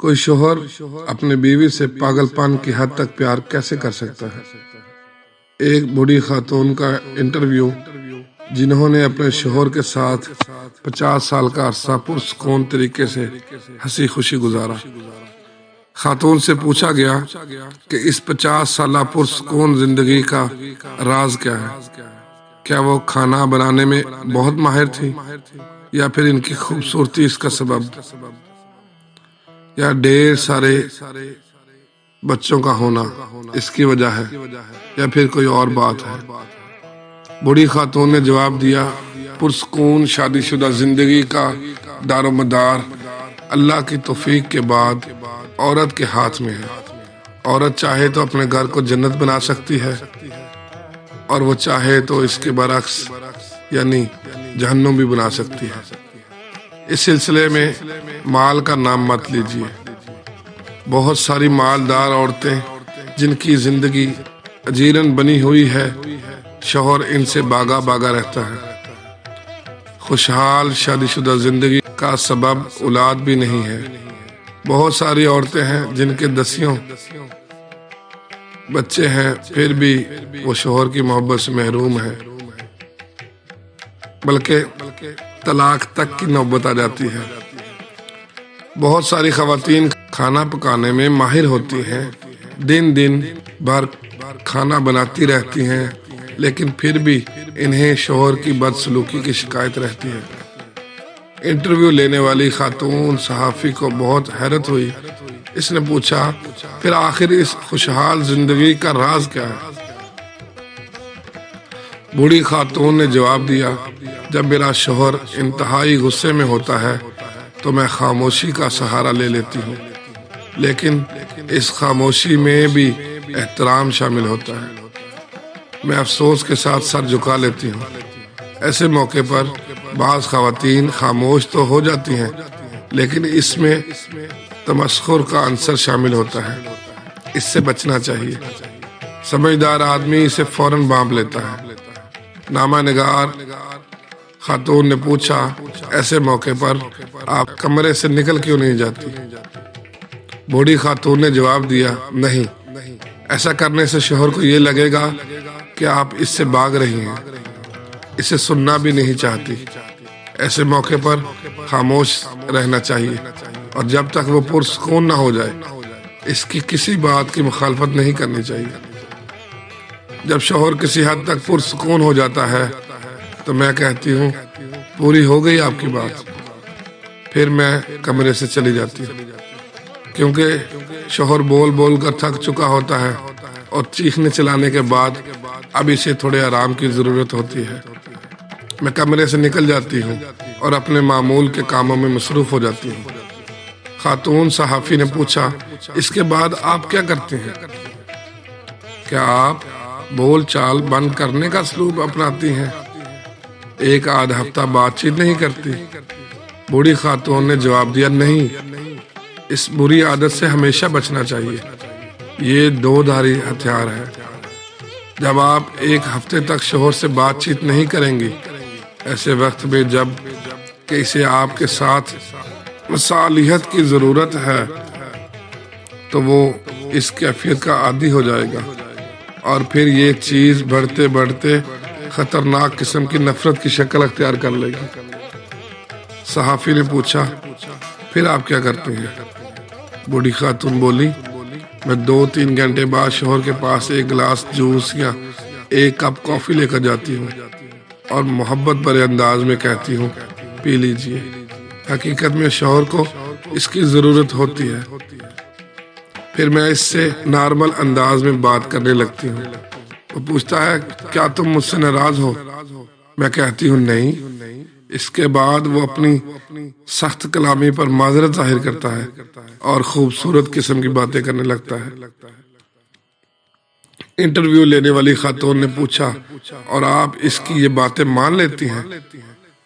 کوئی شوہر اپنے بیوی سے پاگلپن کی حد تک پیار کیسے کر سکتا ہے؟ ایک بوڑھی خاتون کا انٹرویو جنہوں نے اپنے شوہر کے ساتھ 50 سال کا عرصہ پرسکون طریقے سے ہنسی خوشی گزارا۔ خاتون سے پوچھا گیا کہ اس 50 سالہ پرسکون زندگی کا راز کیا ہے؟ کیا وہ کھانا بنانے میں بہت ماہر تھی، یا پھر ان کی خوبصورتی اس کا سبب، یا ڈھیر سارے بچوں کا ہونا اس کی وجہ ہے، یا پھر کوئی اور بات ہے؟ بوڑھی خاتون نے جواب دیا، پرسکون شادی شدہ زندگی کا دار و مدار اللہ کی توفیق کے بعد عورت کے ہاتھ میں ہے۔ عورت چاہے تو اپنے گھر کو جنت بنا سکتی ہے، اور وہ چاہے تو اس کے برعکس یعنی جہنم بھی بنا سکتی ہے۔ اس سلسلے میں مال کا نام مت لیجیے۔ بہت ساری مالدار عورتیں جن کی زندگی اجیرن بنی ہوئی ہے، شوہر ان سے باغا باغا رہتا ہے۔ خوشحال شادی شدہ زندگی کا سبب اولاد بھی نہیں ہے۔ بہت ساری عورتیں ہیں جن کے 10 بچے ہیں، پھر بھی وہ شوہر کی محبت سے محروم ہے، بلکہ طلاق تک کی نوبت آ جاتی ہے۔ بہت ساری خواتین کھانا پکانے میں ماہر ہوتی ہیں، دن بھر کھانا بناتی رہتی ہیں، لیکن پھر بھی انہیں شوہر کی بدسلوکی کی شکایت رہتی ہے۔ انٹرویو لینے والی خاتون صحافی کو بہت حیرت ہوئی۔ اس نے پوچھا، پھر آخر اس خوشحال زندگی کا راز کیا ہے؟ بوڑھی خاتون نے جواب دیا، جب میرا شوہر انتہائی غصے میں ہوتا ہے تو میں خاموشی کا سہارا لے لیتی ہوں، لیکن اس خاموشی میں بھی احترام شامل ہوتا ہے۔ میں افسوس کے ساتھ سر جھکا لیتی ہوں۔ ایسے موقع پر بعض خواتین خاموش تو ہو جاتی ہیں، لیکن اس میں تمسخر کا عنصر شامل ہوتا ہے۔ اس سے بچنا چاہیے۔ سمجھدار آدمی اسے فوراً بانپ لیتا ہے۔ نامہ نگار خاتون نے پوچھا، ایسے موقع پر آپ کمرے سے نکل کیوں نہیں جاتی؟ بوڑھی خاتون نے جواب دیا، نہیں، ایسا کرنے سے شوہر کو یہ لگے گا کہ آپ اس سے بھاگ رہی ہیں، اسے سننا بھی نہیں چاہتی۔ ایسے موقع پر خاموش رہنا چاہیے، اور جب تک وہ پرسکون نہ ہو جائے اس کی کسی بات کی مخالفت نہیں کرنی چاہیے۔ جب شوہر کسی حد تک پرسکون ہو جاتا ہے تو میں کہتی ہوں، پوری ہو گئی آپ کی بات، پھر میں کمرے سے چلی جاتی ہوں، کیونکہ شوہر بول بول کر تھک چکا ہوتا ہے اور چیخنے چلانے کے بعد اب اسے تھوڑے آرام کی ضرورت ہوتی ہے۔ میں کمرے سے نکل جاتی ہوں اور اپنے معمول کے کاموں میں مصروف ہو جاتی ہوں۔ خاتون صحافی نے پوچھا، اس کے بعد آپ کیا کرتے ہیں؟ کیا آپ بول چال بند کرنے کا اسلوب اپناتی ہیں؟ ایک آدھ ہفتہ بات چیت نہیں کرتی؟ بوڑھی خاتون نے جواب دیا، نہیں، اس بری عادت سے ہمیشہ بچنا چاہیے۔ یہ 2 دھاری ہتھیار ہے۔ جب آپ ایک ہفتے تک شوہر سے بات چیت نہیں کریں گی، ایسے وقت میں جب کہ اسے آپ کے ساتھ مصالحت کی ضرورت ہے، تو وہ اس کیفیت کا عادی ہو جائے گا، اور پھر یہ چیز بڑھتے بڑھتے خطرناک قسم کی نفرت کی شکل اختیار کر لے گی۔ صحافی نے پوچھا، پھر آپ کیا کرتے ہیں؟ بوڑھی خاتون بولی، میں 2-3 گھنٹے بعد شوہر کے پاس ایک گلاس جوس یا ایک کپ کافی لے کر جاتی ہوں، اور محبت بھرے انداز میں کہتی ہوں، پی لیجئے۔ حقیقت میں شوہر کو اس کی ضرورت ہوتی ہے۔ پھر میں اس سے نارمل انداز میں بات کرنے لگتی ہوں۔ وہ پوچھتا ہے، کیا تم مجھ سے ناراض ہو؟ میں کہتی ہوں، نہیں۔ اس کے بعد وہ اپنی سخت کلامی پر معذرت ظاہر کرتا ہے اور خوبصورت قسم کی باتیں کرنے لگتا ہے۔ انٹرویو لینے والی خاتون نے پوچھا، اور آپ اس کی یہ باتیں مان لیتی ہیں؟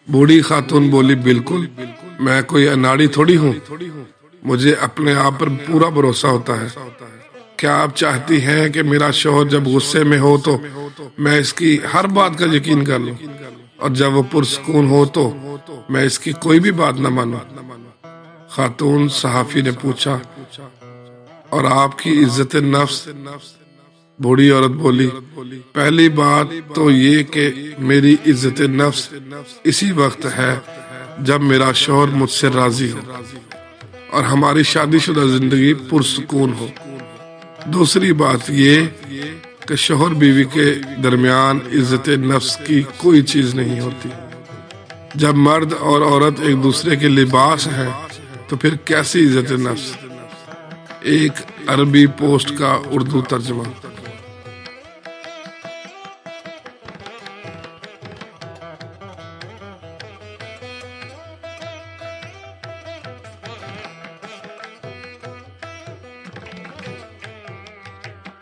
بوڑھی خاتون بولی، بالکل، میں کوئی اناڑی تھوڑی ہوں، مجھے اپنے آپ پر پورا بھروسہ ہوتا ہے۔ کیا آپ چاہتی ہیں کہ میرا شوہر جب غصے میں ہو تو میں اس کی ہر بات کا یقین کر لوں، اور جب وہ پرسکون ہو تو میں اس کی کوئی بھی بات نہ مانوں؟ خاتون صحافی نے پوچھا، اور آپ کی عزت نفس؟ بوڑھی عورت بولی، پہلی بات تو یہ کہ میری عزت نفس اسی وقت ہے جب میرا شوہر مجھ سے راضی ہو اور ہماری شادی شدہ زندگی پرسکون ہو۔ دوسری بات یہ کہ شوہر بیوی کے درمیان عزت نفس کی کوئی چیز نہیں ہوتی۔ جب مرد اور عورت ایک دوسرے کے لباس ہیں تو پھر کیسی عزت نفس؟ ایک عربی پوسٹ کا اردو ترجمہ۔